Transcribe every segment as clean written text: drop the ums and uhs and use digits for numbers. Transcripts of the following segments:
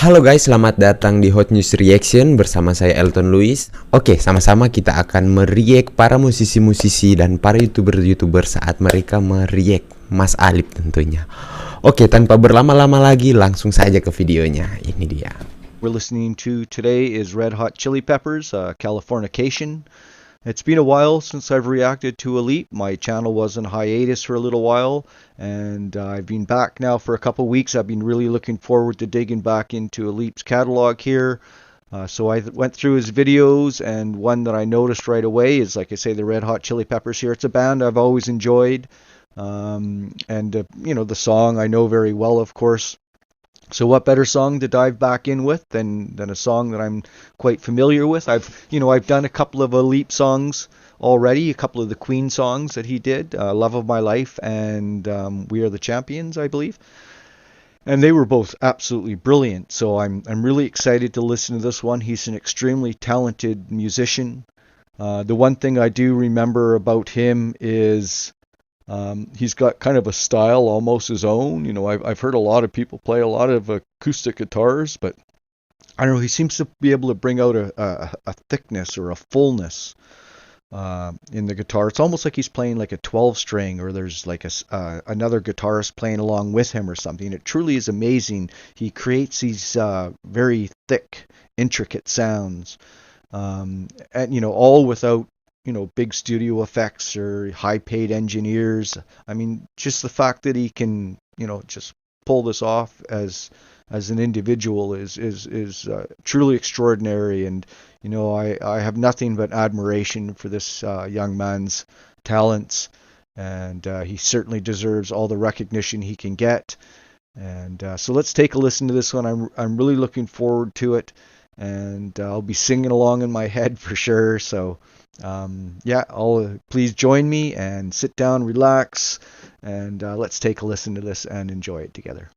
Halo guys, selamat datang di Hot News Reaction bersama saya Elton Luis. Oke, sama-sama kita akan mereact para musisi-musisi dan para youtuber-youtuber saat mereka mereact Mas Alip tentunya. Oke, tanpa berlama-lama lagi, langsung saja ke videonya. Ini dia. We're listening to today is Red Hot Chili Peppers, Californication. It's been a while since I've reacted to Alip. My channel was on hiatus for a little while, and I've been back now for a couple weeks. I've been really looking forward to digging back into Alip's catalog here. So I went through his videos, and one that I noticed right away is, like I say, the Red Hot Chili Peppers here. It's a band I've always enjoyed, the song I know very well, of course. So what better song to dive back in with than a song that I'm quite familiar with? I've done a couple of Alip songs already, a couple of the Queen songs that he did, Love of My Life and We Are the Champions, I believe. And they were both absolutely brilliant. So I'm really excited to listen to this one. He's an extremely talented musician. The one thing I do remember about him is he's got kind of a style almost his own. I've heard a lot of people play a lot of acoustic guitars, but I don't know, he seems to be able to bring out a thickness or a fullness in the guitar. It's almost like he's playing like a 12 string, or there's like another guitarist playing along with him or something. It truly is amazing. He creates these very thick, intricate sounds, and all without big studio effects or high-paid engineers. I mean, just the fact that he can, just pull this off as an individual is truly extraordinary. And I have nothing but admiration for this young man's talents, and he certainly deserves all the recognition he can get. And so let's take a listen to this one. I'm really looking forward to it, and I'll be singing along in my head for sure. So please join me and sit down, relax, and let's take a listen to this and enjoy it together.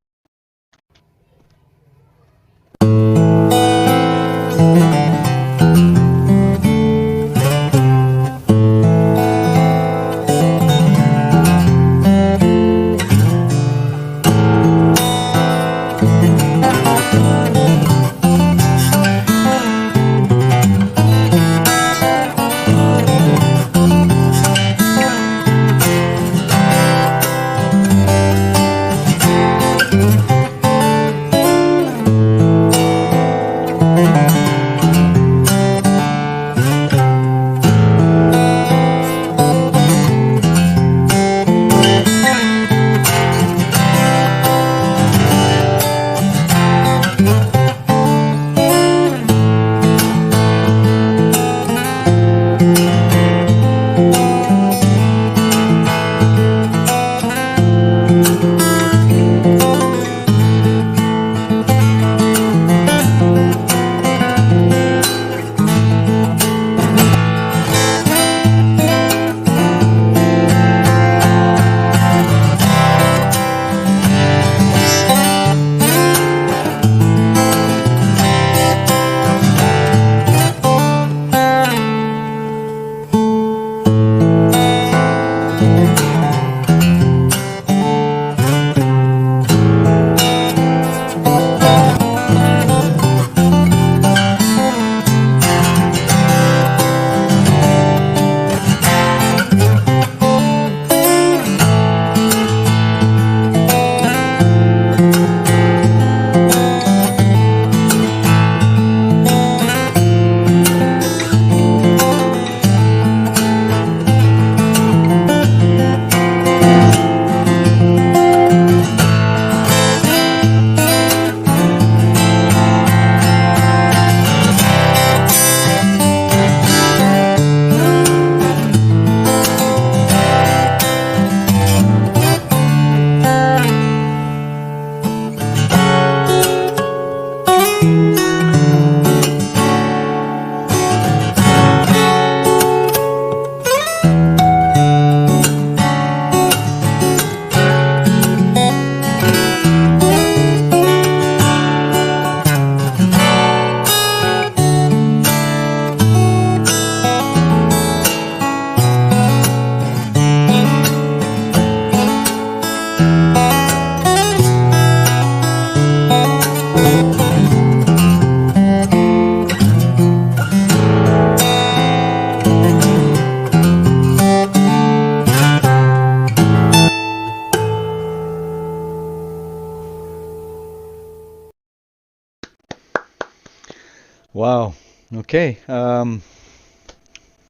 Wow. Okay.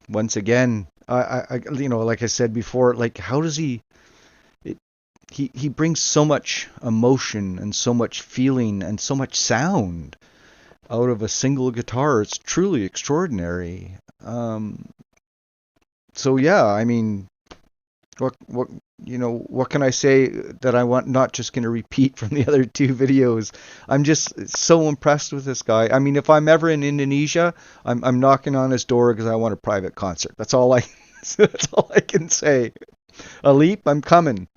Once again, like I said before, like how does it, he brings so much emotion and so much feeling and so much sound out of a single guitar. It's truly extraordinary. So yeah, I mean, what what can I say that I want not just going to repeat from the other two videos? I'm just so impressed with this guy. I mean, if I'm ever in Indonesia, I'm knocking on his door because I want a private concert. That's all I that's all I can say. Alip, I'm coming.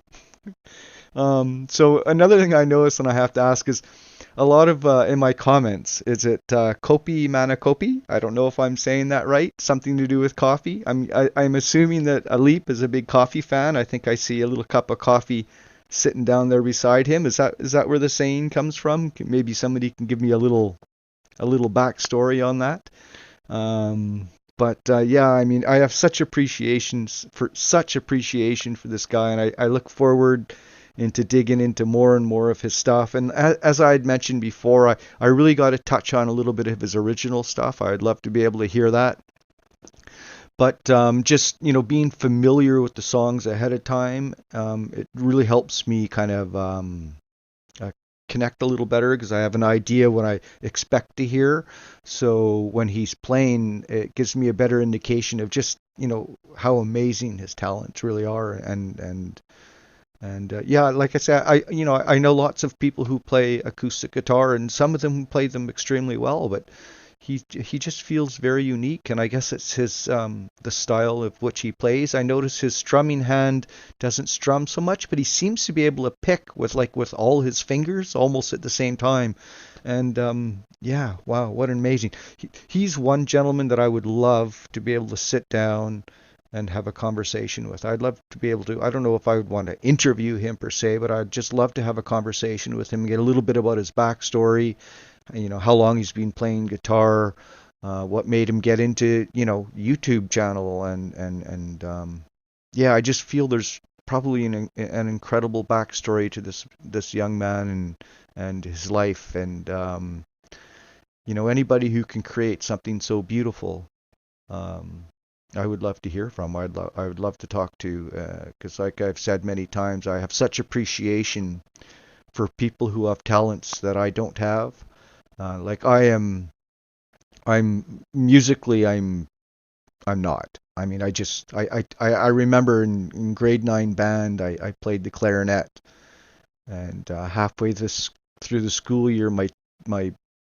So another thing I noticed and I have to ask is a lot of in my comments, is it Kopi Manakopi? I don't know if I'm saying that right. Something to do with coffee. I'm assuming that Alip is a big coffee fan. I think I see a little cup of coffee sitting down there beside him. Is that where the saying comes from? Maybe somebody can give me a little backstory on that. But yeah, I mean, I have such appreciation for this guy, and I look forward into digging into more and more of his stuff. And as I had mentioned before, I really got to touch on a little bit of his original stuff. I'd love to be able to hear that. But just being familiar with the songs ahead of time, it really helps me kind of uh, connect a little better because I have an idea what I expect to hear. So when he's playing, it gives me a better indication of just how amazing his talents really are. And yeah, like I said, I know lots of people who play acoustic guitar, and some of them play them extremely well, but he just feels very unique, and I guess it's his the style of which he plays. I notice his strumming hand doesn't strum so much, but he seems to be able to pick with all his fingers almost at the same time. And yeah, wow, what an amazing. He's one gentleman that I would love to be able to sit down and have a conversation with. I'd love to be able to, I don't know if I would want to interview him per se, but I'd just love to have a conversation with him and get a little bit about his backstory, how long he's been playing guitar, what made him get into, YouTube channel and yeah, I just feel there's probably an incredible backstory to this young man and his life and anybody who can create something so beautiful. I would love to hear from. I would love to talk to because, like I've said many times, I have such appreciation for people who have talents that I don't have. Like I'm musically, I'm not. I mean, I remember in grade 9 band, I played the clarinet, and halfway through the school year, my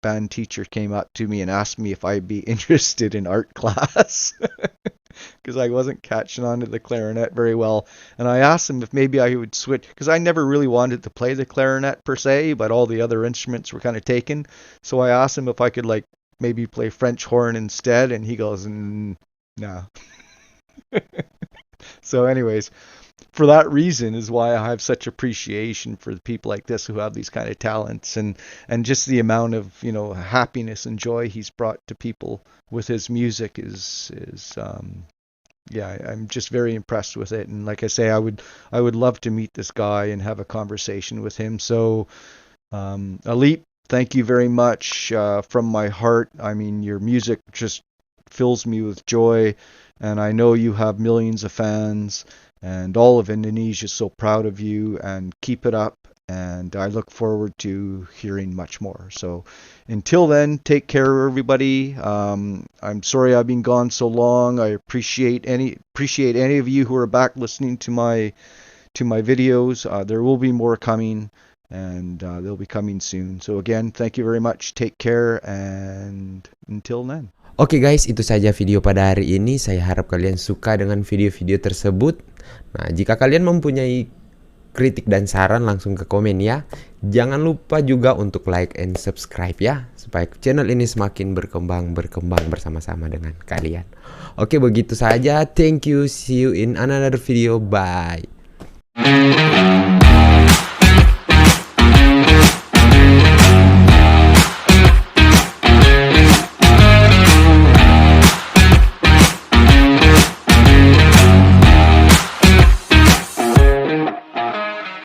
band teacher came up to me and asked me if I'd be interested in art class because I wasn't catching on to the clarinet very well. And I asked him if maybe I would switch because I never really wanted to play the clarinet per se, but all the other instruments were kind of taken. So I asked him if I could like maybe play French horn instead, and he goes, "Nah." So, anyways, for that reason is why I have such appreciation for the people like this who have these kind of talents and just the amount of happiness and joy he's brought to people with his music is yeah, I'm just very impressed with it. And like I say, I would love to meet this guy and have a conversation with him. So Alip, thank you very much from my heart. I mean, your music just fills me with joy, and I know you have millions of fans, and all of Indonesia is so proud of you, and keep it up. And I look forward to hearing much more. So until then, take care, everybody. I'm sorry I've been gone so long. I appreciate any of you who are back listening to my videos. There will be more coming, and they'll be coming soon. So again, thank you very much. Take care, and until then. Oke guys, itu saja video pada hari ini. Saya harap kalian suka dengan video-video tersebut. Nah, jika kalian mempunyai kritik dan saran langsung ke komen ya. Jangan lupa juga untuk like and subscribe ya, supaya channel ini semakin berkembang bersama-sama dengan kalian. Oke, begitu saja. Thank you. See you in another video. Bye.